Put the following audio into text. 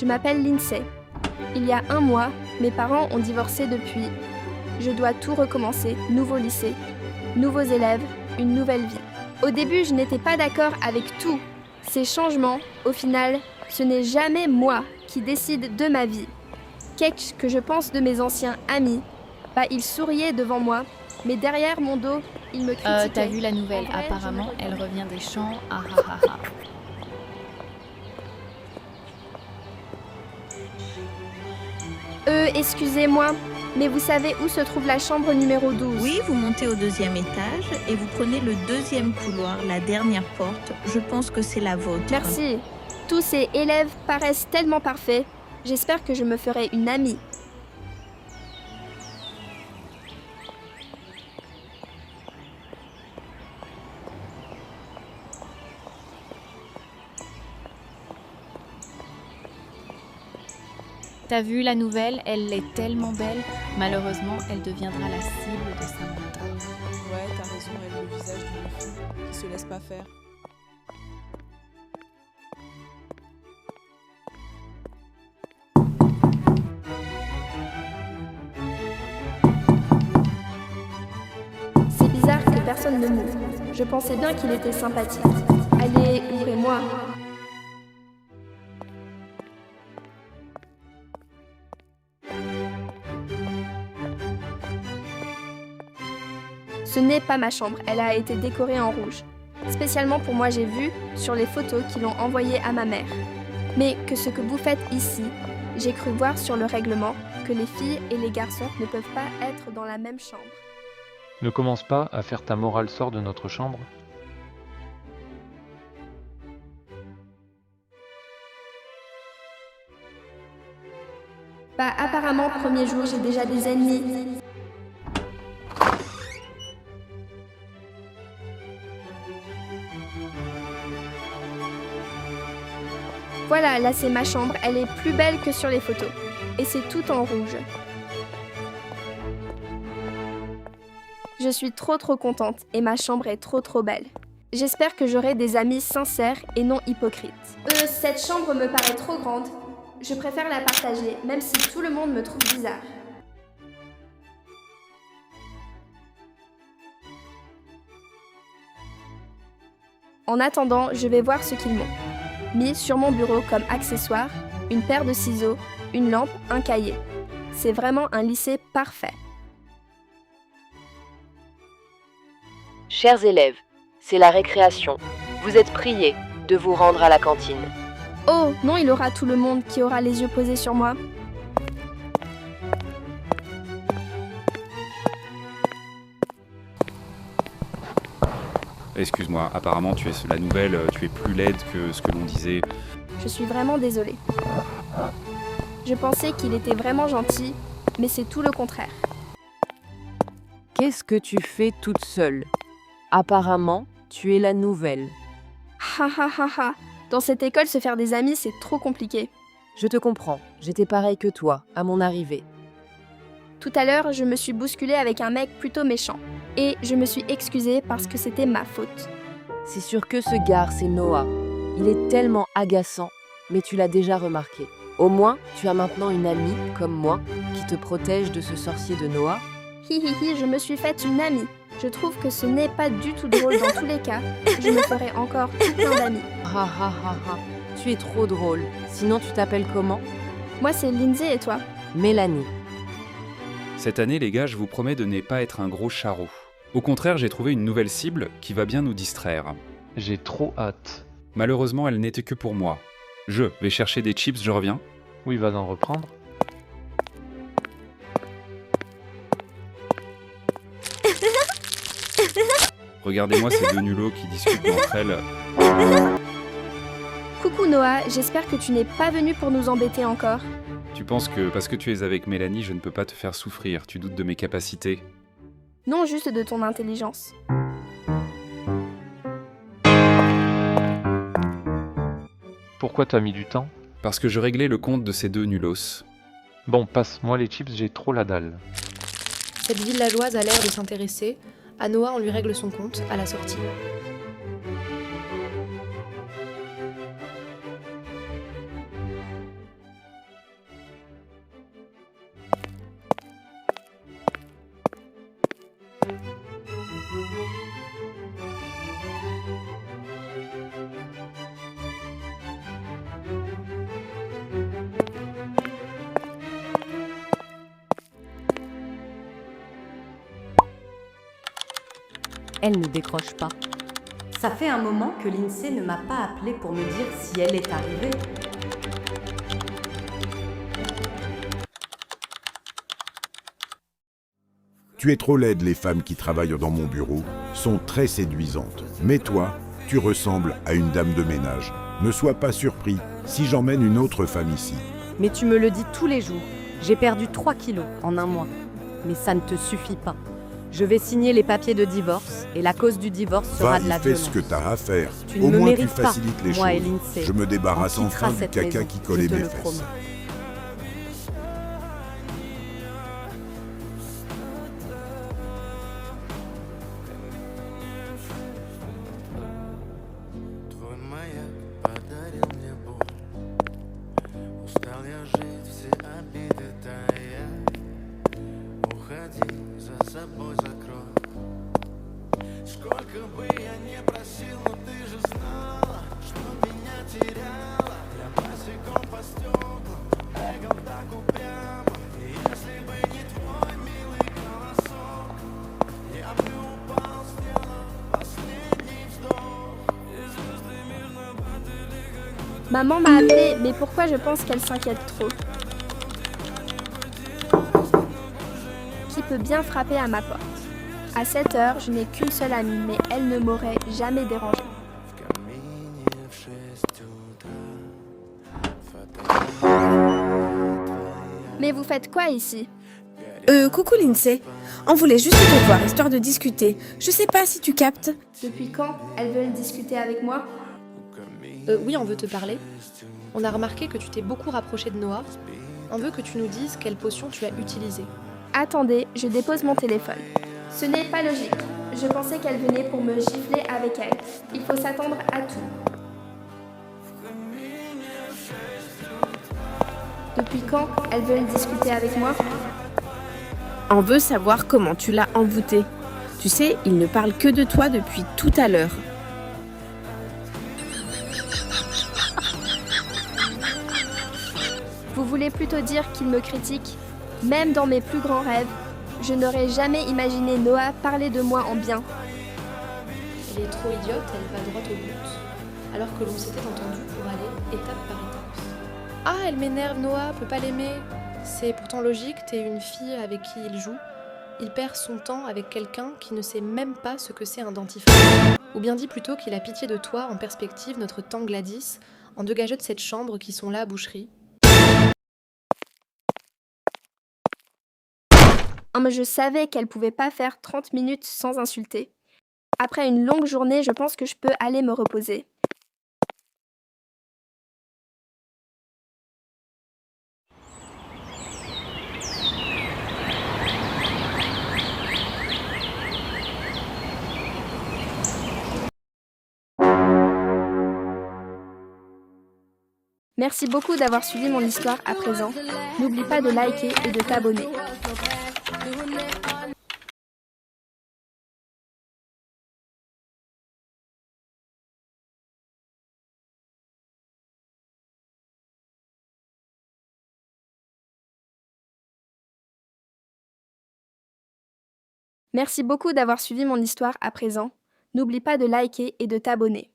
Je m'appelle Lindsay. Il y a 1 mois, mes parents ont divorcé depuis. Je dois tout recommencer, nouveau lycée, nouveaux élèves, une nouvelle vie. Au début, je n'étais pas d'accord avec tous ces changements. Au final, ce n'est jamais moi qui décide de ma vie. Qu'est-ce que je pense de mes anciens amis? Ils souriaient devant moi, mais derrière mon dos, ils me critiquaient. T'as vu la nouvelle? En vrai, Apparemment, je me elle regrette. revient des champs. Ah ah ah ah. Excusez-moi, mais vous savez où se trouve la chambre numéro 12? Oui, vous montez au 2e étage et vous prenez le 2e couloir, la dernière porte. Je pense que c'est la vôtre. Merci. Tous ces élèves paraissent tellement parfaits. J'espère que je me ferai une amie. T'as vu la nouvelle? Elle est tellement belle. Malheureusement, elle deviendra la cible de Samantha. Ouais, t'as raison, elle a le visage d'une fille qui se laisse pas faire. C'est bizarre que personne ne m'ouvre. Je pensais bien qu'il était sympathique. Allez, ouvrez-moi. Ce n'est pas ma chambre, elle a été décorée en rouge. Spécialement pour moi, j'ai vu sur les photos qu'ils l'ont envoyée à ma mère. Mais que ce que vous faites ici, j'ai cru voir sur le règlement que les filles et les garçons ne peuvent pas être dans la même chambre. Ne commence pas à faire ta morale sort de notre chambre. Apparemment, premier jour, j'ai déjà des ennemis. Voilà, là c'est ma chambre, elle est plus belle que sur les photos. Et c'est tout en rouge. Je suis trop contente et ma chambre est trop belle. J'espère que j'aurai des amis sincères et non hypocrites. Cette chambre me paraît trop grande. Je préfère la partager, même si tout le monde me trouve bizarre. En attendant, je vais voir ce qu'ils m'ont mis sur mon bureau comme accessoire, une paire de ciseaux, une lampe, un cahier. C'est vraiment un lycée parfait. Chers élèves, c'est la récréation. Vous êtes priés de vous rendre à la cantine. Oh, non, il aura tout le monde qui aura les yeux posés sur moi. Excuse-moi, apparemment tu es la nouvelle, tu es plus laide que ce que l'on disait. Je suis vraiment désolée. Je pensais qu'il était vraiment gentil, mais c'est tout le contraire. Qu'est-ce que tu fais toute seule? Apparemment, tu es la nouvelle. Ha ha ha ha. Dans cette école, se faire des amis, c'est trop compliqué. Je te comprends, j'étais pareil que toi, à mon arrivée. Tout à l'heure, je me suis bousculée avec un mec plutôt méchant. Et je me suis excusée parce que c'était ma faute. C'est sûr que ce gars, c'est Noah. Il est tellement agaçant, mais tu l'as déjà remarqué. Au moins, tu as maintenant une amie, comme moi, qui te protège de ce sorcier de Noah. Hi, je me suis faite une amie. Je trouve que ce n'est pas du tout drôle dans tous les cas. Je me ferai encore tout plein d'amis. Ha ha ha ha, tu es trop drôle. Sinon, tu t'appelles comment? Moi, c'est Lindsay et toi? Mélanie. Cette année les gars, je vous promets de ne pas être un gros charreau. Au contraire, j'ai trouvé une nouvelle cible qui va bien nous distraire. J'ai trop hâte. Malheureusement, elle n'était que pour moi. Je vais chercher des chips, je reviens. Oui, va en reprendre. Regardez-moi ces deux nulos qui discutent entre elles. Coucou Noah, j'espère que tu n'es pas venu pour nous embêter encore. Tu penses que parce que tu es avec Mélanie, je ne peux pas te faire souffrir, tu doutes de mes capacités. Non, juste de ton intelligence. Pourquoi t'as mis du temps? Parce que je réglais le compte de ces deux nulos. Bon, passe-moi les chips, j'ai trop la dalle. Cette villageoise a l'air de s'intéresser. À Noah, on lui règle son compte à la sortie. elle ne décroche pas. Ça fait un moment que l'INSEE ne m'a pas appelé pour me dire si elle est arrivée. Tu es trop laide, les femmes qui travaillent dans mon bureau sont très séduisantes. Mais toi, tu ressembles à une dame de ménage. Ne sois pas surpris si j'emmène une autre femme ici. Mais tu me le dis tous les jours. J'ai perdu 3 kilos en un mois. Mais ça ne te suffit pas. Je vais signer les papiers de divorce et la cause du divorce sera de la fais violence. ce que t'as à faire. Tu ne Au me moins tu mérites pas, facilites les moi et choses. l'INSEE. Je me débarrasse On quittera enfin du cette caca maison, qui collait je te mes le fesses. promets. Maman m'a appelée, mais pourquoi je pense qu'elle s'inquiète trop? Qui peut bien frapper à ma porte? À 7 heures, je n'ai qu'une seule amie, mais elle ne m'aurait jamais dérangée. Mais vous faites quoi ici? Coucou l'INSEE. On voulait juste te voir, histoire de discuter. Je sais pas si tu captes. Depuis quand elles veulent discuter avec moi? Oui, on veut te parler. On a remarqué que tu t'es beaucoup rapproché de Noah. On veut que tu nous dises quelle potion tu as utilisée. Attendez, je dépose mon téléphone. Ce n'est pas logique. Je pensais qu'elle venait pour me gifler avec elle. Il faut s'attendre à tout. Depuis quand elles veulent discuter avec moi? On veut savoir comment tu l'as envoûté. Tu sais, il ne parle que de toi depuis tout à l'heure. Vous voulez plutôt dire qu'il me critique? Même dans mes plus grands rêves, je n'aurais jamais imaginé Noah parler de moi en bien. Elle est trop idiote, elle va droit au but. Alors que l'on s'était entendu pour aller étape par étape. Ah, elle m'énerve, Noah, peut pas l'aimer. C'est pourtant logique, t'es une fille avec qui il joue. Il perd son temps avec quelqu'un qui ne sait même pas ce que c'est un dentifrice. Ou bien dit plutôt qu'il a pitié de toi en perspective, notre tante Gladys, en dégageux de cette chambre qui sont là à boucherie. Oh, mais je savais qu'elle pouvait pas faire 30 minutes sans insulter. Après une longue journée, je pense que je peux aller me reposer. Merci beaucoup d'avoir suivi mon histoire à présent. N'oublie pas de liker et de t'abonner. Merci beaucoup d'avoir suivi mon histoire à présent. N'oublie pas de liker et de t'abonner.